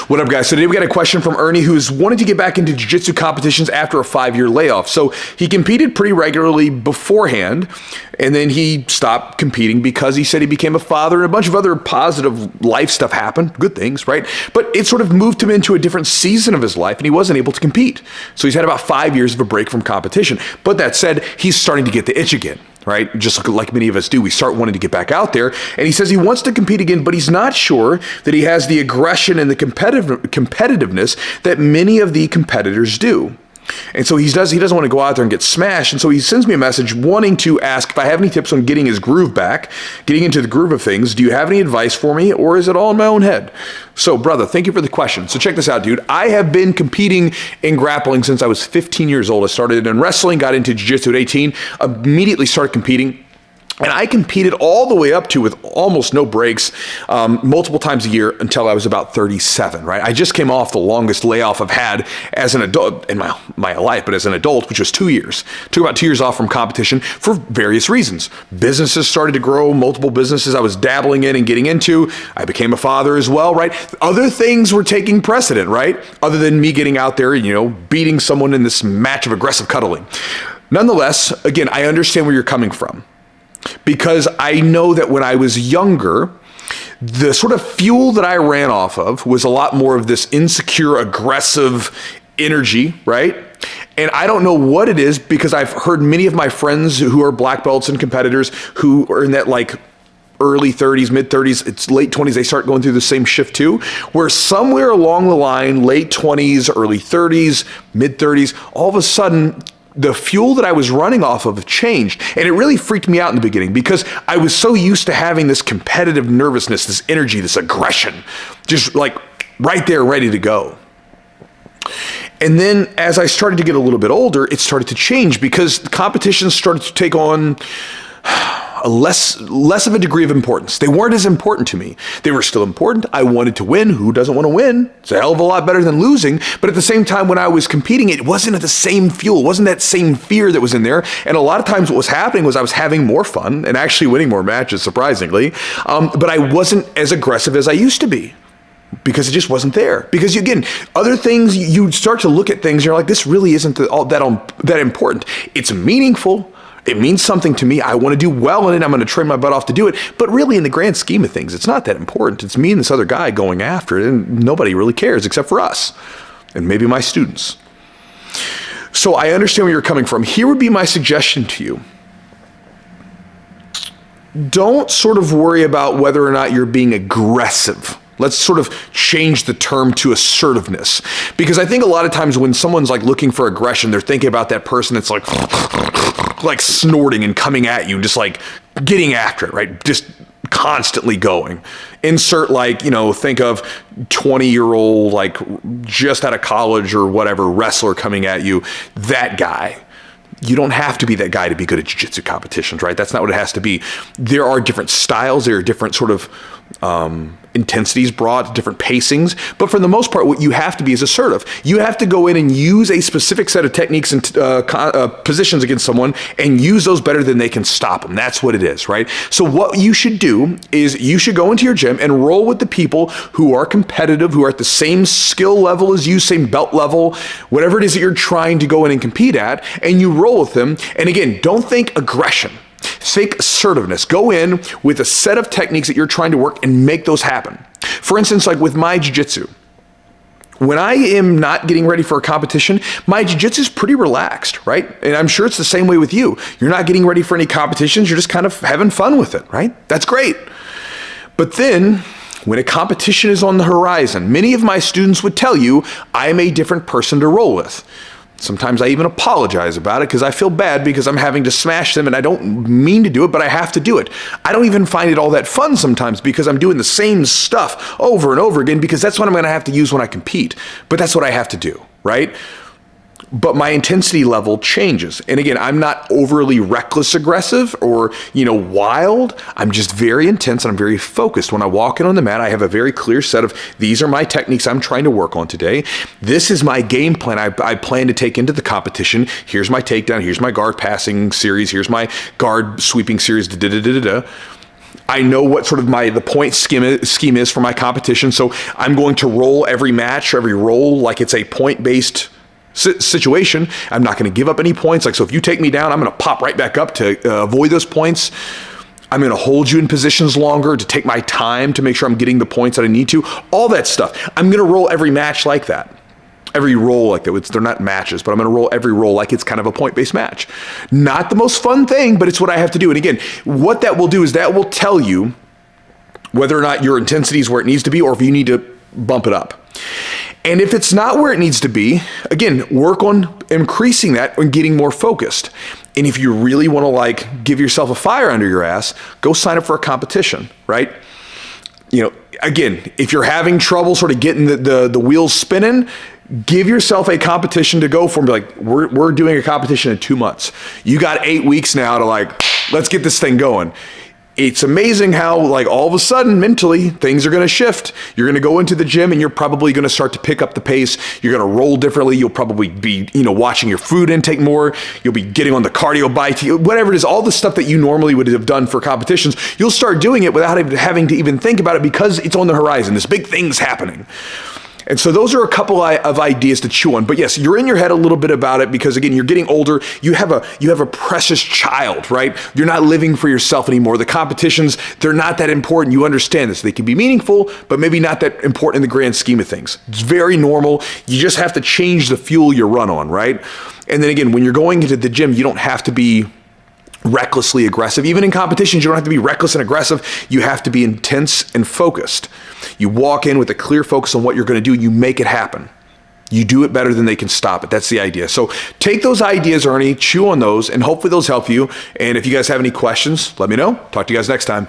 What up, guys? So today we got a question from Ernie, who's wanted to get back into jiu-jitsu competitions after a 5-year layoff. So he competed pretty regularly beforehand, and then he stopped competing because he said he became a father and a bunch of other positive life stuff happened, good things, right? But it sort of moved him into a different season of his life, and he wasn't able to compete. So he's had about 5 years of a break from competition. But that said, he's starting to get the itch again. Right? Just like many of us do, we start wanting to get back out there. And he says he wants to compete again, but he's not sure that he has the aggression and the competitiveness that many of the competitors do. And so he doesn't want to go out there and get smashed. And so he sends me a message wanting to ask if I have any tips on getting his groove back, getting into the groove of things. Do you have any advice for me, or is it all in my own head? So, brother, thank you for the question. So check this out, dude. I have been competing in grappling since I was 15 years old. I started in wrestling, got into jiu-jitsu at 18, immediately started competing. And I competed all the way up to, with almost no breaks, multiple times a year until I was about 37, right? I just came off the longest layoff I've had as an adult in my life, but as an adult, which was 2 years. Took about 2 years off from competition for various reasons. Businesses started to grow, multiple businesses I was dabbling in and getting into. I became a father as well, right? Other things were taking precedent, right? Other than me getting out there and, beating someone in this match of aggressive cuddling. Nonetheless, again, I understand where you're coming from. Because I know that when I was younger, the sort of fuel that I ran off of was a lot more of this insecure, aggressive energy, right? And I don't know what it is, because I've heard many of my friends who are black belts and competitors who are in that early 30s, mid 30s, it's late 20s, they start going through the same shift too, where somewhere along the line, late 20s, early 30s, mid 30s, all of a sudden, the fuel that I was running off of changed. And it really freaked me out in the beginning, because I was so used to having this competitive nervousness, this energy, this aggression, just right there, ready to go. And then as I started to get a little bit older, it started to change, because the competitions started to take on a less of a degree of importance. They weren't as important to me. They were still important. I wanted to win. Who doesn't want to win? It's a hell of a lot better than losing. But at the same time, when I was competing, it wasn't the same fuel. It wasn't that same fear that was in there. And a lot of times what was happening was I was having more fun and actually winning more matches, surprisingly. But I wasn't as aggressive as I used to be, because it just wasn't there. Because again, other things, you start to look at things, you're like, this really isn't all that important. It's meaningful. It means something to me. I want to do well in it. I'm going to train my butt off to do it. But really, in the grand scheme of things, it's not that important. It's me and this other guy going after it, and nobody really cares except for us and maybe my students. So I understand where you're coming from. Here would be my suggestion to you. Don't sort of worry about whether or not you're being aggressive. Let's sort of change the term to assertiveness. Because I think a lot of times when someone's looking for aggression, they're thinking about that person that's like snorting and coming at you, just getting after it, right? Just constantly going. Insert think of 20-year-old, just out of college or whatever, wrestler coming at you, that guy. You don't have to be that guy to be good at jiu-jitsu competitions, right? That's not what it has to be. There are different styles. There are different sort of intensities brought, different pacings. But for the most part, what you have to be is assertive. You have to go in and use a specific set of techniques and positions against someone and use those better than they can stop them. That's what it is, right? So what you should do is you should go into your gym and roll with the people who are competitive, who are at the same skill level as you, same belt level, whatever it is that you're trying to go in and compete at, and you roll with them. And again, don't think aggression. Think assertiveness. Go in with a set of techniques that you're trying to work and make those happen. For instance, with my jiu-jitsu, when I am not getting ready for a competition, my jiu-jitsu is pretty relaxed, right? And I'm sure it's the same way with you. You're not getting ready for any competitions. You're just kind of having fun with it, right? That's great. But then when a competition is on the horizon, many of my students would tell you I'm a different person to roll with. Sometimes I even apologize about it because I feel bad because I'm having to smash them and I don't mean to do it, but I have to do it. I don't even find it all that fun sometimes because I'm doing the same stuff over and over again because that's what I'm going to have to use when I compete. But that's what I have to do, right? But my intensity level changes. And again, I'm not overly reckless aggressive or, wild. I'm just very intense and I'm very focused. When I walk in on the mat, I have a very clear set of, these are my techniques I'm trying to work on today. This is my game plan I plan to take into the competition. Here's my takedown. Here's my guard passing series. Here's my guard sweeping series. I know what sort of the point scheme is for my competition. So I'm going to roll every match, or every roll, like it's a point-based situation. I'm not going to give up any points. Like, so if you take me down, I'm going to pop right back up to avoid those points. I'm going to hold you in positions longer to take my time to make sure I'm getting the points that I need to. All that stuff. I'm going to roll every match like that. Every roll like that. They're not matches, but I'm going to roll every roll like it's kind of a point-based match. Not the most fun thing, but it's what I have to do. And again, what that will do is that will tell you whether or not your intensity is where it needs to be, or if you need to bump it up. And if it's not where it needs to be, again, work on increasing that and getting more focused. And if you really want to like give yourself a fire under your ass, go sign up for a competition, right? You know, again, if you're having trouble sort of getting the wheels spinning, give yourself a competition to go for and be like, we're doing a competition in 2 months. You got 8 weeks now to like, let's get this thing going. It's amazing how like all of a sudden mentally things are going to shift. You're going to go into the gym and you're probably going to start to pick up the pace. You're going to roll differently. You'll probably be, watching your food intake more. You'll be getting on the cardio bike, whatever it is, all the stuff that you normally would have done for competitions. You'll start doing it without having to even think about it because it's on the horizon. This big thing's happening. And so those are a couple of ideas to chew on. But yes, you're in your head a little bit about it because again, you're getting older. You have a precious child, right? You're not living for yourself anymore. The competitions, they're not that important. You understand this. They can be meaningful, but maybe not that important in the grand scheme of things. It's very normal. You just have to change the fuel you run on, right? And then again, when you're going into the gym, you don't have to be recklessly aggressive. Even in competitions, you don't have to be reckless and aggressive. You have to be intense and focused. You walk in with a clear focus on what you're going to do. You make it happen. You do it better than they can stop it. That's the idea. So take those ideas, Ernie, chew on those, and hopefully those help you. And if you guys have any questions, let me know. Talk to you guys next time.